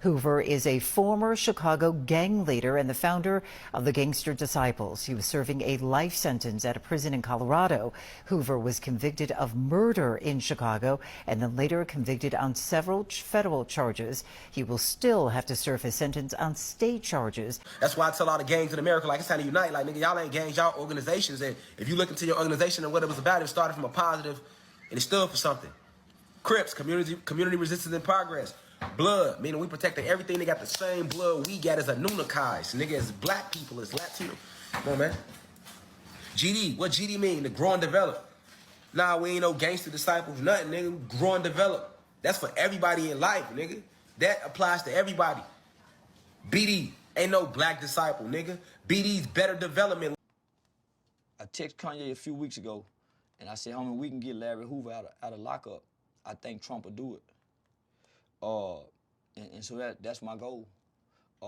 Hoover is a former Chicago gang leader and the founder of the Gangster Disciples. He was serving a life sentence at a prison in Colorado. Hoover was convicted of murder in Chicago and then later convicted on several federal charges. He will still have to serve his sentence on state charges. That's why I tell all the gangs in America, like, it's time to unite. Like, nigga, y'all ain't gangs, y'all organizations. And if you look into your organization and what it was about, it started from a positive and it stood for something. Crips, community resistance in progress. Blood, meaning we protecting everything. They got the same blood we got as Anunnakis. Nigga, as black people, as Latino. Come on, man. GD, what GD mean? To grow and develop. Nah, we ain't no gangster disciples, nothing, nigga. Grow and develop. That's for everybody in life, nigga. That applies to everybody. BD, ain't no black disciple, nigga. BD's better development. I texted Kanye a few weeks ago, and I said, homie, we can get Larry Hoover out of lockup. I think Trump will do it. And so that's my goal.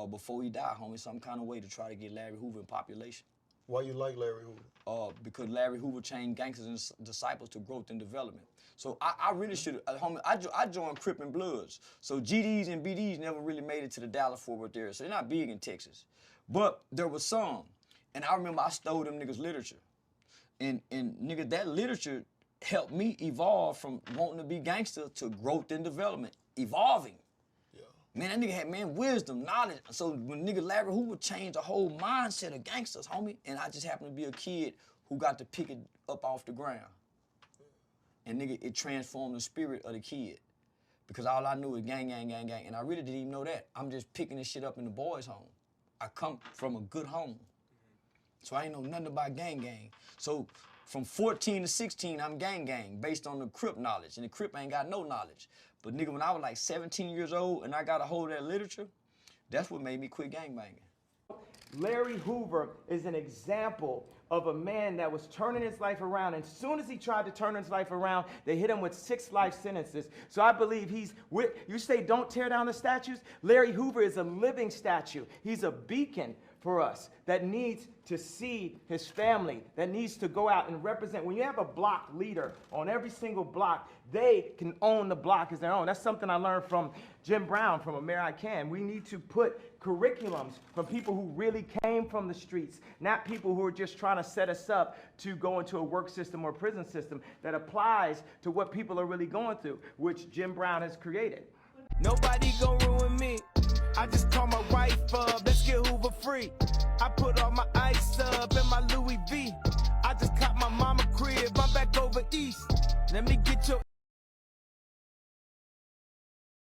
Before he die, homie, some kind of way to try to get Larry Hoover in population. Why you like Larry Hoover? Because Larry Hoover changed gangsters and disciples to growth and development. So I really should, homie, I joined Crip and Bloods. So GDs and BDs never really made it to the Dallas-Fort Worth area. So they're not big in Texas. But there was some. And I remember I stole them niggas' literature. And nigga, that literature helped me evolve from wanting to be gangster to growth and development. Evolving. Yeah. Man, that nigga had, man, wisdom, knowledge. So when nigga Larry Hoover changed the whole mindset of gangsters, homie, and I just happened to be a kid who got to pick it up off the ground. And nigga, it transformed the spirit of the kid. Because all I knew was gang, gang, gang, gang. And I really didn't even know that. I'm just picking this shit up in the boys' home. I come from a good home. So I ain't know nothing about gang. So from 14 to 16, I'm gang based on the Crip knowledge. And the Crip ain't got no knowledge. But nigga, when I was like 17 years old and I got a hold of that literature, that's what made me quit gangbanging. Larry Hoover is an example of a man that was turning his life around. And as soon as he tried to turn his life around, they hit him with 6 life sentences. So I believe you say don't tear down the statues? Larry Hoover is a living statue. He's a beacon for us that needs to see his family, that needs to go out and represent. When you have a block leader on every single block, they can own the block as their own. That's something I learned from Jim Brown from American. We need to put curriculums from people who really came from the streets, not people who are just trying to set us up to go into a work system or prison system that applies to what people are really going through, which Jim Brown has created. Nobody gon' ruin me. I just call my wife up, let's get Hoover free. I put all my ice up in my Louis V. I just caught my mama crib, I'm back over east. Let me get your